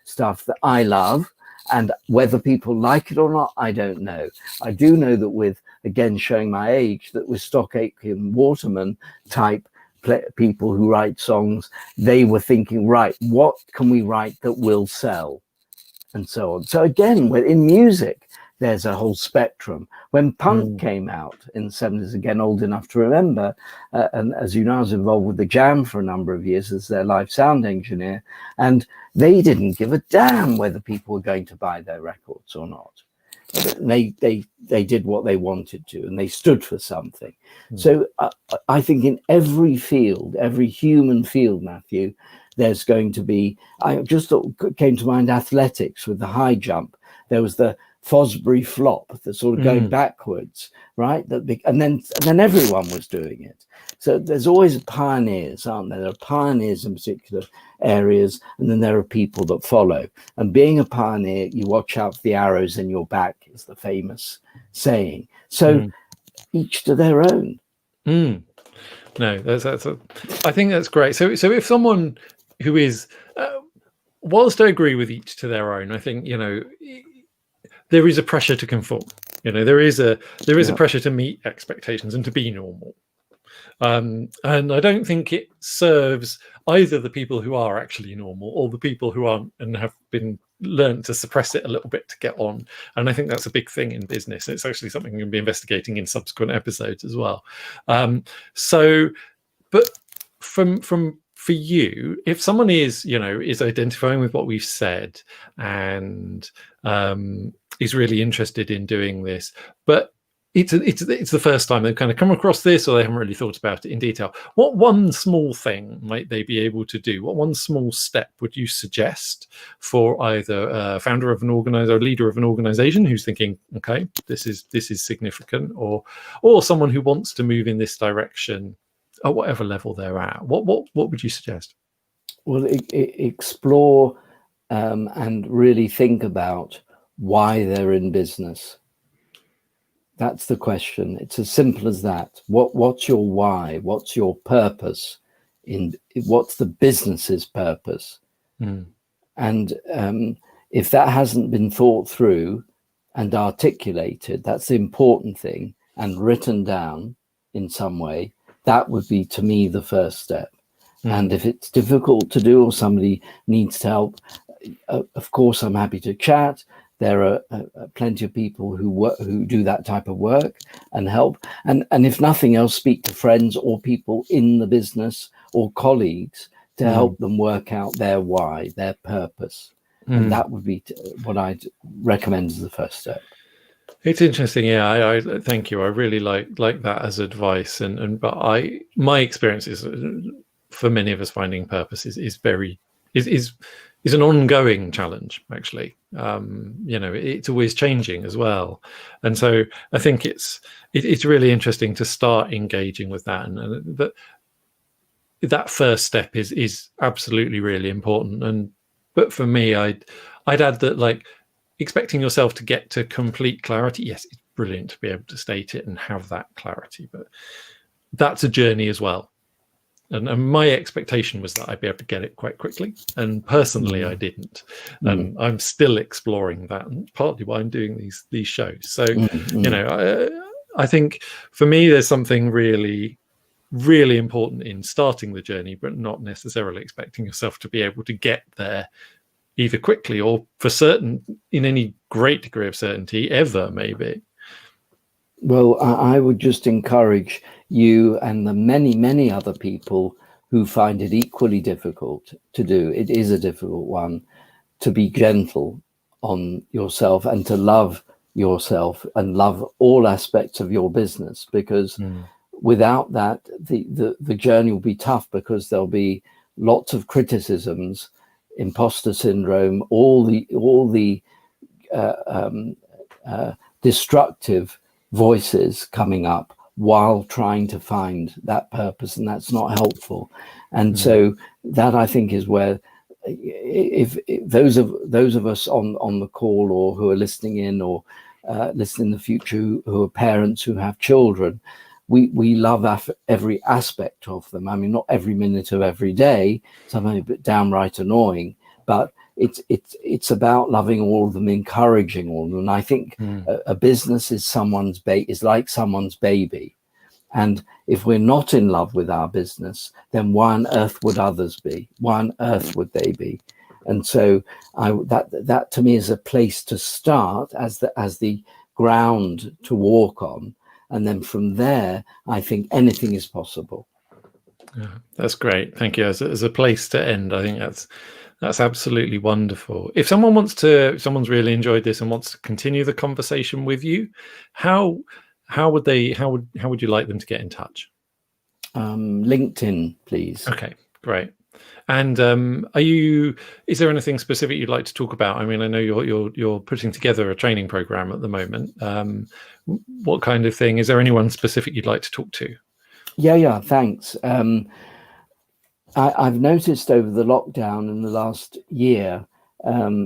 stuff that I love, and whether people like it or not, I don't know. I do know that with, again, showing my age, that with Stock Aitken Waterman type people who write songs, they were thinking, right, what can we write that will sell, and so on. So again, in music, there's a whole spectrum. When punk came out in the 70s, again, old enough to remember, and as you know, I was involved with the Jam for a number of years as their live sound engineer, and they didn't give a damn whether people were going to buy their records or not. They did what they wanted to, and they stood for something. So I think in every field, every human field, Matthew, there's going to be, I just thought, came to mind athletics with the high jump. There was the Fosbury flop, the sort of going backwards, right? And then everyone was doing it. So there's always pioneers, aren't there? There are pioneers in particular areas, and then there are people that follow. And being a pioneer, you watch out for the arrows in your back, is the famous saying. So each to their own. No, I think that's great. So if someone who is, whilst I agree with each to their own, I think, there is a pressure to conform. There is a pressure to meet expectations and to be normal. And I don't think it serves either the people who are actually normal or the people who aren't and have been learned to suppress it a little bit to get on. And I think that's a big thing in business. It's actually something we're going to be investigating in subsequent episodes as well. But for you, if someone is identifying with what we've said and is really interested in doing this, but it's the first time they've kind of come across this, or they haven't really thought about it in detail, what one small thing might they be able to do? What one small step would you suggest for either a founder of an organizer, or leader of an organization who's thinking, okay, this is significant, or someone who wants to move in this direction at whatever level they're at? What would you suggest? Well, explore and really think about why they're in business. That's the question. It's as simple as that. What's your why? What's your purpose? What's the business's purpose? And if that hasn't been thought through and articulated, that's the important thing, and written down in some way, that would be, to me, the first step. And if it's difficult to do, or somebody needs help, of course, I'm happy to chat. There are plenty of people who do that type of work and help. And if nothing else, speak to friends or people in the business or colleagues to help them work out their why, their purpose. And that would be what I'd recommend as the first step. It's interesting. Yeah, I thank you. I really like that as advice. But my experience is, for many of us, finding purpose is an ongoing challenge, actually. It's always changing as well. And so I think it's really interesting to start engaging with that. And that that first step is absolutely really important. But for me, I'd add that, like, expecting yourself to get to complete clarity, yes, it's brilliant to be able to state it and have that clarity, but that's a journey as well. And my expectation was that I'd be able to get it quite quickly, and personally I didn't. And I'm still exploring that, and partly why I'm doing these shows. So I think for me there's something really, really important in starting the journey, but not necessarily expecting yourself to be able to get there either quickly or for certain in any great degree of certainty ever, maybe. Well, I would just encourage you and the many, many other people who find it equally difficult to do. It is a difficult one, to be gentle on yourself and to love yourself and love all aspects of your business, because without that, the journey will be tough, because there'll be lots of criticisms, imposter syndrome, all the destructive voices coming up while trying to find that purpose, and that's not helpful. And so that, I think, is where, if those of us on the call, or who are listening in, or listen in the future, who are parents who have children, we love every aspect of them. I mean, not every minute of every day, something a bit downright annoying, but it's about loving all of them, encouraging all of them. And I think a business is like someone's baby. And if we're not in love with our business, then why on earth would others be? Why on earth would they be? And so that to me is a place to start, as the ground to walk on. And then from there, I think anything is possible. Yeah, that's great. Thank you. As a place to end, I think that's absolutely wonderful. If someone's really enjoyed this and wants to continue the conversation with you, how would you like them to get in touch? LinkedIn, please. Okay, great. And is there anything specific you'd like to talk about? I mean, I know you're putting together a training program at the moment. What kind of thing? Is there anyone specific you'd like to talk to? Yeah, thanks. I've noticed over the lockdown in the last year,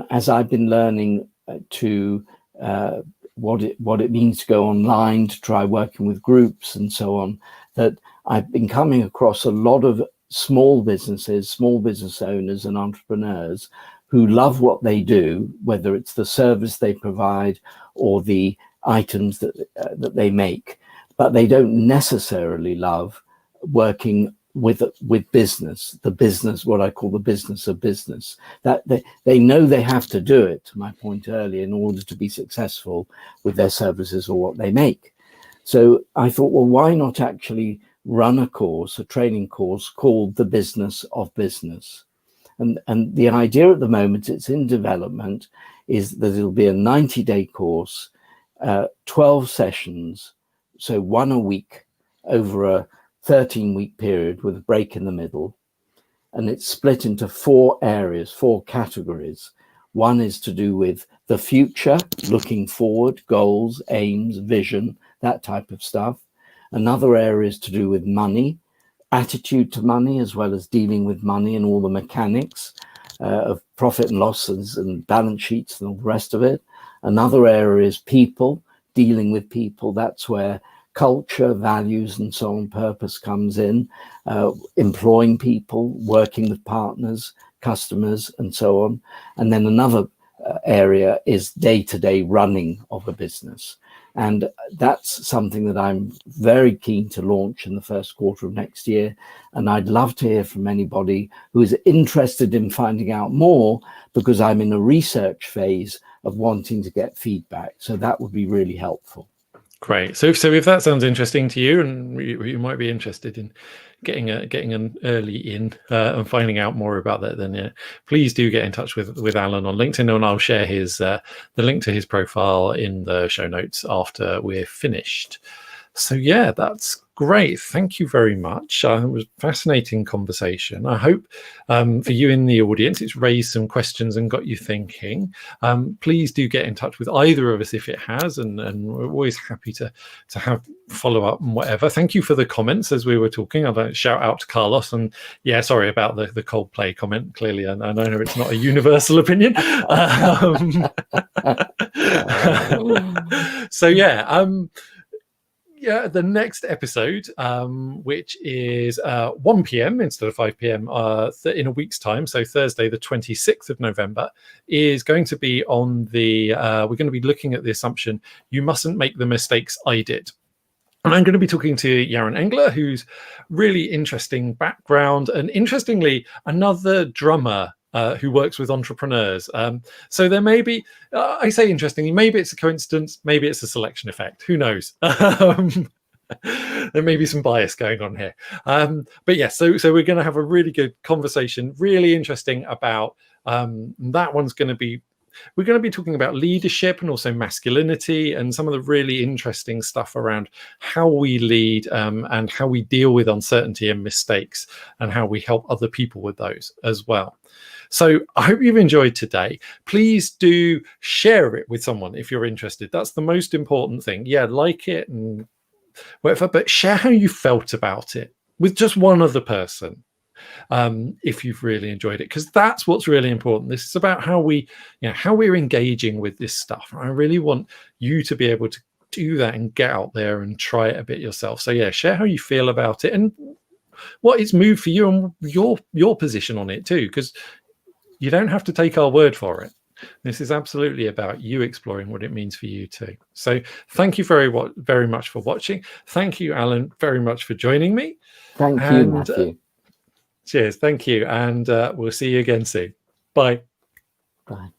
as I've been learning to what it means to go online, to try working with groups and so on, that I've been coming across a lot of small business owners and entrepreneurs who love what they do, whether it's the service they provide or the items that they make, but they don't necessarily love working with business, what I call the business of business. That they know they have to do it, to my point earlier, in order to be successful with their services or what they make. So I thought, well, why not actually run a training course called The Business of Business? And the idea at the moment, it's in development, is that it'll be a 90-day course, 12 sessions, so one a week over a 13-week period with a break in the middle. And it's split into 4 areas, 4 categories. One is to do with the future, looking forward, goals, aims, vision, that type of stuff. Another area is to do with money, attitude to money, as well as dealing with money and all the mechanics of profit and losses and balance sheets and all the rest of it. Another area is people, dealing with people. That's where culture, values, and so on, purpose comes in, employing people, working with partners, customers, and so on. And then another area is day-to-day running of a business. And that's something that I'm very keen to launch in the first quarter of next year. And I'd love to hear from anybody who is interested in finding out more, because I'm in a research phase of wanting to get feedback. So that would be really helpful. Great. So if that sounds interesting to you, and you might be interested in getting an early in and finding out more about that, then please do get in touch with Alan on LinkedIn, and I'll share the link to his profile in the show notes after we're finished. So yeah, that's great. Thank you very much. It was a fascinating conversation. I hope for you in the audience, it's raised some questions and got you thinking. Please do get in touch with either of us if it has, and we're always happy to have follow up and whatever. Thank you for the comments as we were talking. I'd like to shout out to Carlos, and yeah, sorry about the Coldplay comment. Clearly, I know it's not a universal opinion. So yeah. Yeah, the next episode, which is 1 p.m. instead of 5 p.m. In a week's time, so Thursday, the 26th of November, is going to be on the. We're going to be looking at the assumption you mustn't make the mistakes I did. And I'm going to be talking to Yaron Engler, who's really interesting background, and interestingly, another drummer who works with entrepreneurs. So there may be, I say interestingly, maybe it's a coincidence, maybe it's a selection effect. Who knows? There may be some bias going on here. But yes, so we're going to have a really good conversation, really interesting about that one's going to be, we're going to be talking about leadership and also masculinity and some of the really interesting stuff around how we lead and how we deal with uncertainty and mistakes and how we help other people with those as well. So I hope you've enjoyed today. Please do share it with someone if you're interested. That's the most important thing. Yeah, like it and whatever, but share how you felt about it with just one other person. If you've really enjoyed it, because that's what's really important. This is about how we're engaging with this stuff. I really want you to be able to do that and get out there and try it a bit yourself. So yeah, share how you feel about it and what it's moved for you and your position on it too, because you don't have to take our word for it. This is absolutely about you exploring what it means for you too. So thank you very much for watching. Thank you, Alan, very much for joining me. Thank you, Matthew. Cheers. Thank you. And we'll see you again soon. Bye. Bye.